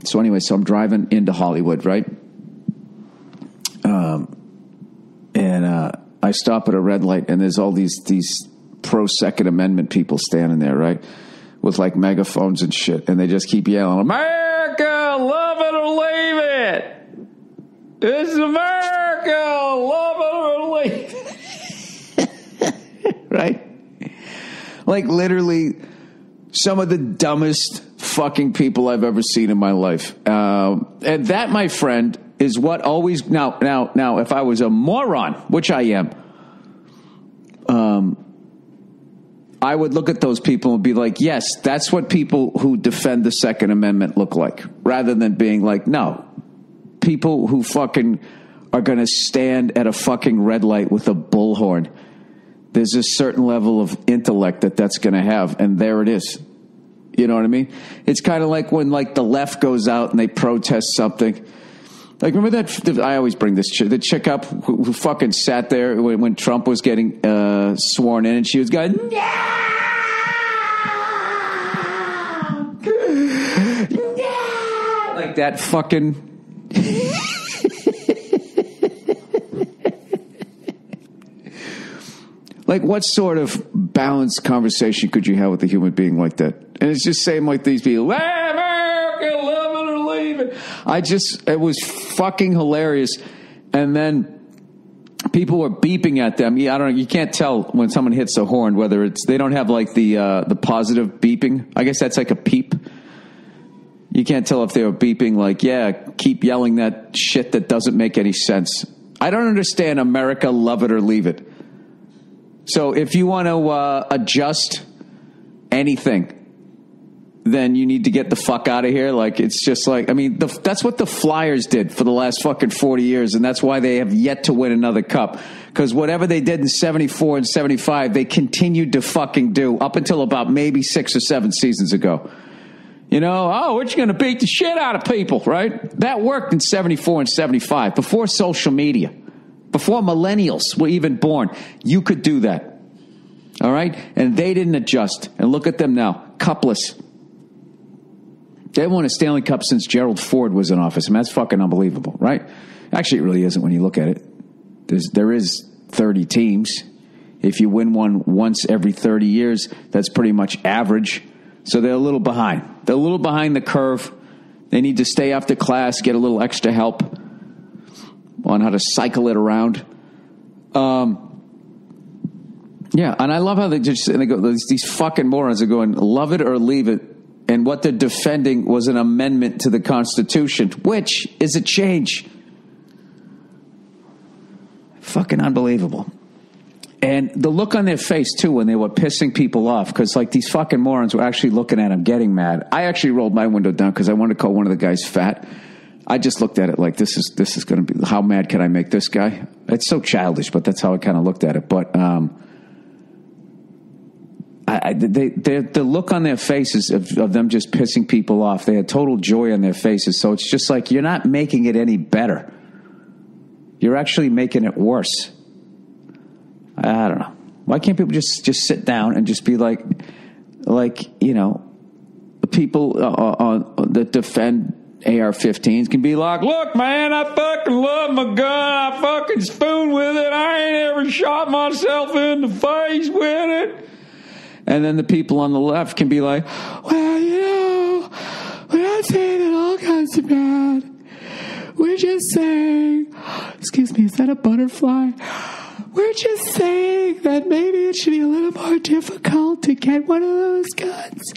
So anyway, so I'm driving into Hollywood, right? And I stop at a red light, and there's all these pro-Second Amendment people standing there, right? With like megaphones and shit, and they just keep yelling, America, love it or leave it. This is America, love it or leave it. Right? Like literally some of the dumbest fucking people I've ever seen in my life. And that, my friend, is what always... Now, if I was a moron, which I am, I would look at those people and be like, yes, that's what people who defend the Second Amendment look like. Rather than being like, no, people who fucking are going to stand at a fucking red light with a bullhorn. There's a certain level of intellect that's going to have, and there it is. You know what I mean? It's kind of like when like the left goes out and they protest something. Like, remember that? I always bring this chick, the chick up who fucking sat there when Trump was getting sworn in, and she was going, no! No! Like that fucking... Like, what sort of balanced conversation could you have with a human being like that? And it's just saying like these people, hey, America, love it or leave it. It was fucking hilarious. And then people were beeping at them. I don't know. You can't tell when someone hits a horn, whether they don't have like the positive beeping. I guess that's like a peep. You can't tell if they were beeping like, yeah, keep yelling that shit that doesn't make any sense. I don't understand America, love it or leave it. So if you want to adjust anything, then you need to get the fuck out of here. Like, it's just like, I mean, that's what the Flyers did for the last fucking 40 years, and that's why they have yet to win another cup. Because whatever they did in 74 and 75, they continued to fucking do up until about maybe 6 or 7 seasons ago. You know, we're just going to beat the shit out of people, right? That worked in 74 and 75, before social media. Before millennials were even born, you could do that. All right? And they didn't adjust. And look at them now, cupless. They haven't won a Stanley Cup since Gerald Ford was in office. I mean, that's fucking unbelievable, right? Actually, it really isn't when you look at it. There is 30 teams. If you win one once every 30 years, that's pretty much average. So they're a little behind. They're a little behind the curve. They need to stay after class, get a little extra help on how to cycle it around. Yeah, and I love how they go, these fucking morons are going, love it or leave it. And what they're defending was an amendment to the Constitution, which is a change. Fucking unbelievable. And the look on their face, too, when they were pissing people off, because, like, these fucking morons were actually looking at them, getting mad. I actually rolled my window down because I wanted to call one of the guys fat. I just looked at it like, this is going to be, how mad can I make this guy? It's so childish, but that's how I kind of looked at it. But the look on their faces of them just pissing people off, they had total joy on their faces. So it's just like, you're not making it any better. You're actually making it worse. I don't know. Why can't people just sit down and just be like, you know, the people that defend AR-15s can be like, look, man, I fucking love my gun. I fucking spoon with it. I ain't ever shot myself in the face with it. And then the people on the left can be like, well, you know, we're not saying that all guns are bad. We're just saying, excuse me, is that a butterfly? We're just saying that maybe it should be a little more difficult to get one of those guns.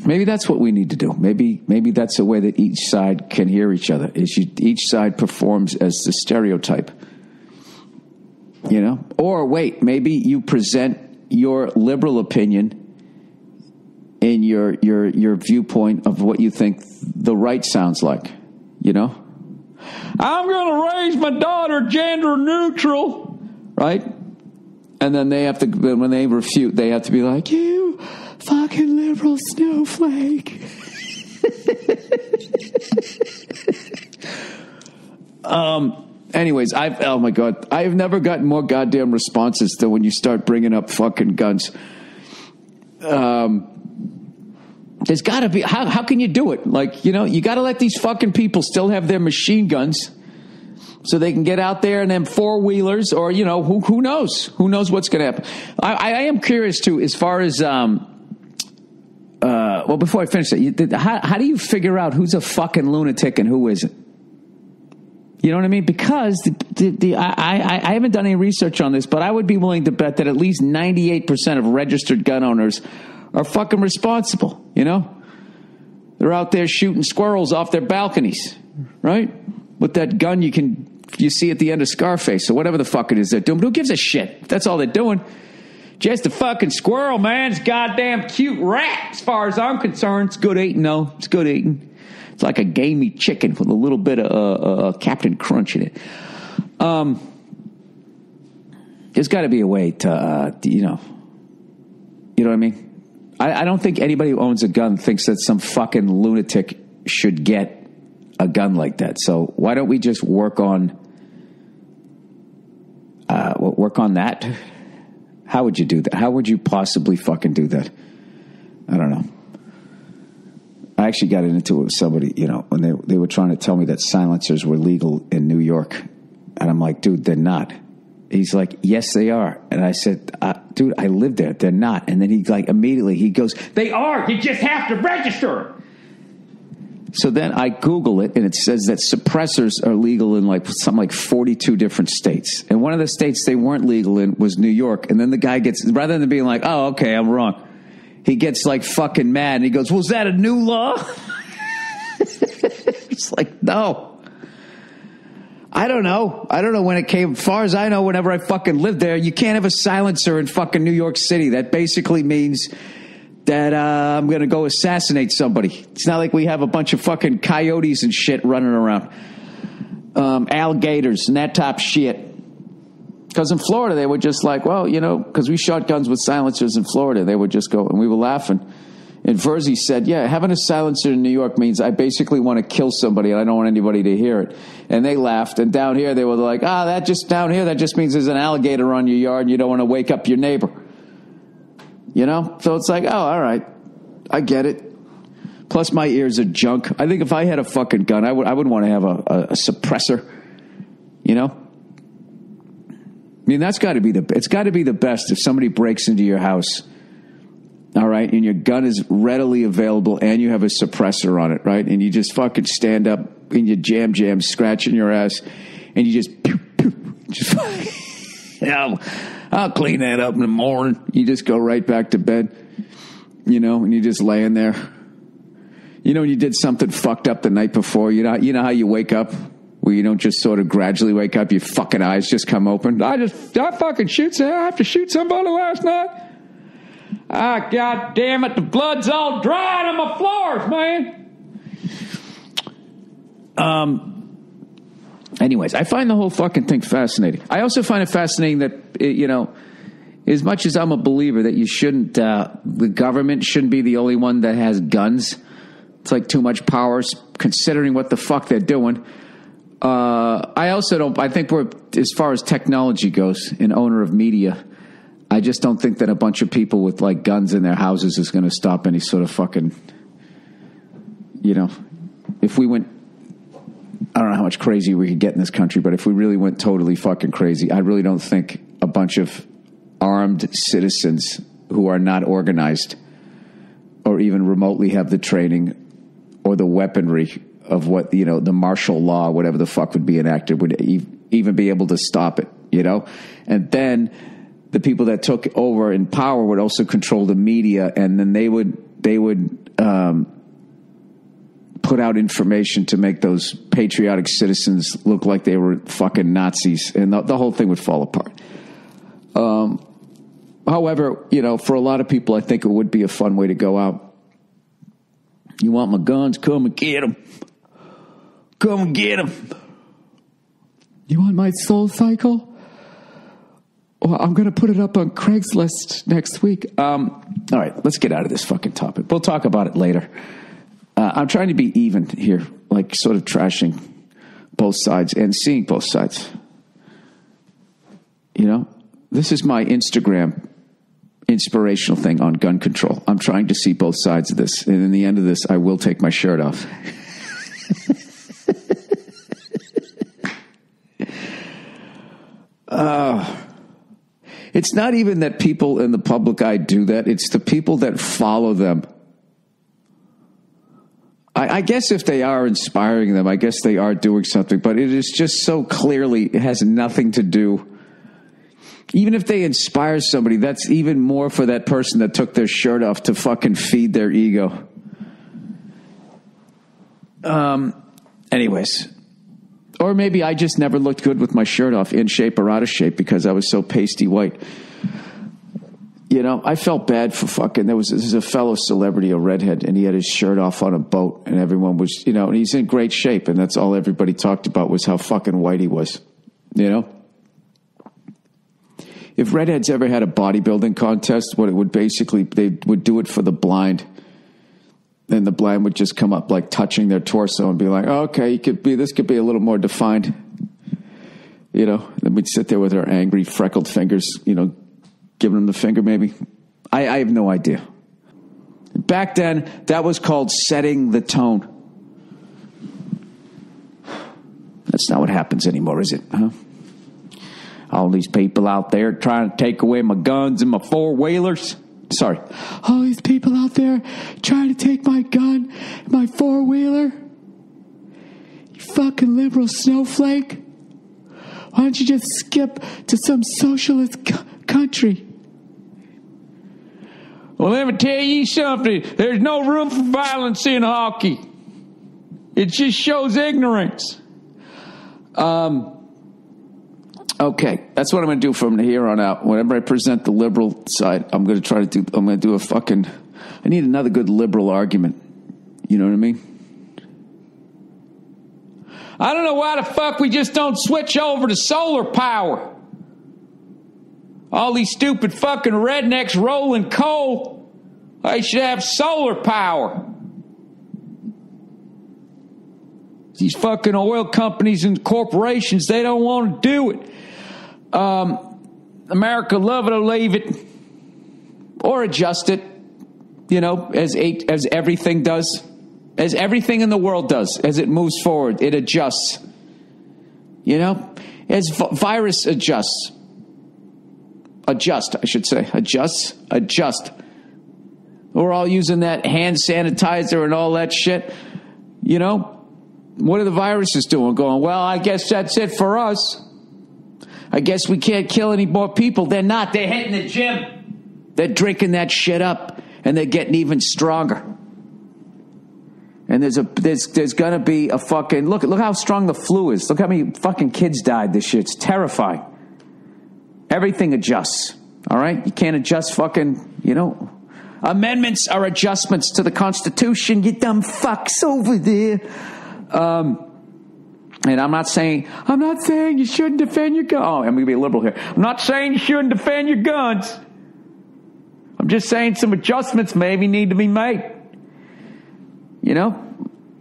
Maybe that's what we need to do. Maybe that's a way that each side can hear each other. Each side performs as the stereotype. You know? Or wait, maybe you present your liberal opinion in your viewpoint of what you think the right sounds like. You know? I'm going to raise my daughter gender neutral, right? And then they have to, when they refute, they have to be like, you fucking liberal snowflake. Anyways, oh my God, I've never gotten more goddamn responses than when you start bringing up fucking guns. There's got to be, how can you do it? Like, you know, you got to let these fucking people still have their machine guns so they can get out there and then four-wheelers or, you know, who knows? Who knows what's going to happen? I am curious, too, as far as, well, before I finish that, how do you figure out who's a fucking lunatic and who isn't? You know what I mean? Because I haven't done any research on this, but I would be willing to bet that at least 98% of registered gun owners are fucking responsible, you know? They're out there shooting squirrels off their balconies, right? With that gun you see at the end of Scarface or whatever the fuck it is they're doing. But who gives a shit? That's all they're doing. Just a fucking squirrel, man. It's a goddamn cute rat as far as I'm concerned. It's good eating, though. It's good eating. It's like a gamey chicken with a little bit of Captain Crunch in it. There's got to be a way to, you know what I mean? I don't think anybody who owns a gun thinks that some fucking lunatic should get a gun like that. So why don't we just work on that? How would you do that? How would you possibly fucking do that? I don't know. I actually got into it with somebody, you know, when they were trying to tell me that silencers were legal in New York. And I'm like, dude, they're not. He's like, yes, they are. And I said, dude, I live there. They're not. And then he like immediately he goes, they are. You just have to register. So then I Google it, and it says that suppressors are legal in like something like 42 different states. And one of the states they weren't legal in was New York. And then the guy gets, rather than being like, oh, okay, I'm wrong, he gets like fucking mad. And he goes, was that a new law? It's like, no. I don't know. I don't know when it came. As far as I know, whenever I fucking lived there, you can't have a silencer in fucking New York City. That basically means that I'm going to go assassinate somebody. It's not like we have a bunch of fucking coyotes and shit running around. Alligators and that type of shit. Because in Florida, they were just like, well, you know, because we shot guns with silencers in Florida. They would just go, and we were laughing. And Verzi said, yeah, having a silencer in New York means I basically want to kill somebody and I don't want anybody to hear it. And they laughed. And down here, they were like, that just means there's an alligator on your yard and you don't want to wake up your neighbor. You know? So it's like, all right. I get it. Plus my ears are junk. I think if I had a fucking gun, I would want to have a suppressor. You know? I mean, it's got to be the best if somebody breaks into your house. All right, and your gun is readily available, and you have a suppressor on it, right? And you just fucking stand up in your jam, scratching your ass, and you just, I'll clean that up in the morning. You just go right back to bed, you know, and you're just laying there. You know, when you did something fucked up the night before, you know how you wake up, where you don't just sort of gradually wake up, your fucking eyes just come open. I have to shoot somebody last night. God damn it, the blood's all dry on my floors, man. Anyways, I find the whole fucking thing fascinating. I also find it fascinating that, you know, as much as I'm a believer that you shouldn't, the government shouldn't be the only one that has guns. It's like too much power considering what the fuck they're doing. I think we're, as far as technology goes, an owner of media, I just don't think that a bunch of people with like guns in their houses is going to stop any sort of fucking, you know, if we went, I don't know how much crazy we could get in this country, but if we really went totally fucking crazy, I really don't think a bunch of armed citizens who are not organized or even remotely have the training or the weaponry of what, you know, the martial law, whatever the fuck would be enacted, would even be able to stop it, you know? And then the people that took over in power would also control the media, and then they would put out information to make those patriotic citizens look like they were fucking Nazis, and the whole thing would fall apart. However, you know, for a lot of people, I think it would be a fun way to go out. You want my guns? Come and get them. Come and get them. You want my Soul Cycle? Well, I'm going to put it up on Craigslist next week. All right, let's get out of this fucking topic. We'll talk about it later. I'm trying to be even here, like sort of trashing both sides and seeing both sides. You know, this is my Instagram, inspirational thing on gun control. I'm trying to see both sides of this. And in the end of this, I will take my shirt off. It's not even that people in the public eye do that. It's the people that follow them. I guess if they are inspiring them, I guess they are doing something. But it is just so clearly, it has nothing to do. Even if they inspire somebody, that's even more for that person that took their shirt off to fucking feed their ego. Anyways. Or maybe I just never looked good with my shirt off, in shape or out of shape, because I was so pasty white. You know, I felt bad for fucking, this is a fellow celebrity, a redhead, and he had his shirt off on a boat, and everyone was, you know, and he's in great shape, and that's all everybody talked about was how fucking white he was, you know? If redheads ever had a bodybuilding contest, what it would basically, they would do it for the blind. Then the blind would just come up like touching their torso and be like, oh, okay, this could be a little more defined. You know, then we'd sit there with our angry freckled fingers, you know, giving them the finger maybe. I have no idea. Back then, that was called setting the tone. That's not what happens anymore, is it? Huh? All these people out there trying to take away my guns and my four-wheelers. Sorry. All these people out there trying to take my gun, my four-wheeler. You fucking liberal snowflake. Why don't you just skip to some socialist country? Well, let me tell you something. There's no room for violence in hockey. It just shows ignorance. Okay, that's what I'm going to do from here on out. Whenever I present the liberal side, I'm going to do a fucking, I need another good liberal argument. You know what I mean? I don't know why the fuck we just don't switch over to solar power. All these stupid fucking rednecks rolling coal, they should have solar power. These fucking oil companies and corporations, they don't want to do it. America, love it or leave it, or adjust it, you know, as everything does, as everything in the world does, as it moves forward, it adjusts, you know, as virus adjusts, adjust. We're all using that hand sanitizer and all that shit, you know, what are the viruses doing? Going, well, I guess that's it for us. I guess we can't kill any more people. They're not. They're hitting the gym. They're drinking that shit up, and they're getting even stronger. And there's going to be a fucking look how strong the flu is. Look how many fucking kids died this year. It's terrifying. Everything adjusts. All right, you can't adjust fucking. You know, amendments are adjustments to the Constitution. You dumb fucks over there. And I'm not saying you shouldn't defend your gun. Oh, I'm going to be a liberal here. I'm not saying you shouldn't defend your guns. I'm just saying some adjustments maybe need to be made. You know,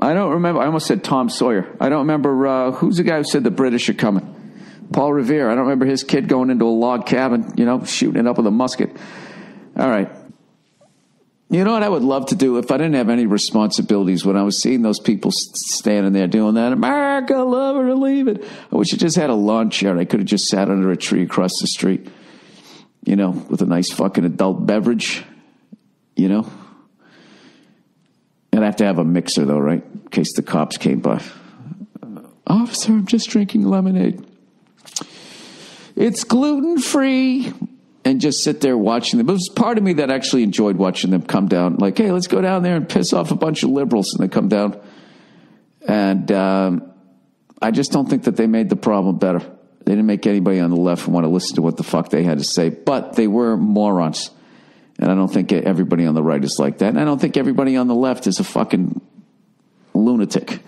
I don't remember. I almost said Tom Sawyer. I don't remember who's the guy who said the British are coming. Paul Revere. I don't remember his kid going into a log cabin, you know, shooting it up with a musket. All right. You know what I would love to do if I didn't have any responsibilities when I was seeing those people standing there doing that? America, love it or leave it. I wish I just had a lawn chair. I could have just sat under a tree across the street, you know, with a nice fucking adult beverage, you know. I'd have to have a mixer, though, right, in case the cops came by. Officer, I'm just drinking lemonade. It's gluten-free. And just sit there watching them. But it was part of me that actually enjoyed watching them come down. Like, hey, let's go down there and piss off a bunch of liberals. And they come down. And I just don't think that they made the problem better. They didn't make anybody on the left want to listen to what the fuck they had to say. But they were morons. And I don't think everybody on the right is like that. And I don't think everybody on the left is a fucking lunatic.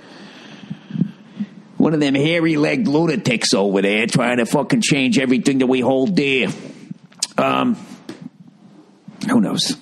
One of them hairy-legged lunatics over there trying to fucking change everything that we hold dear. Who knows?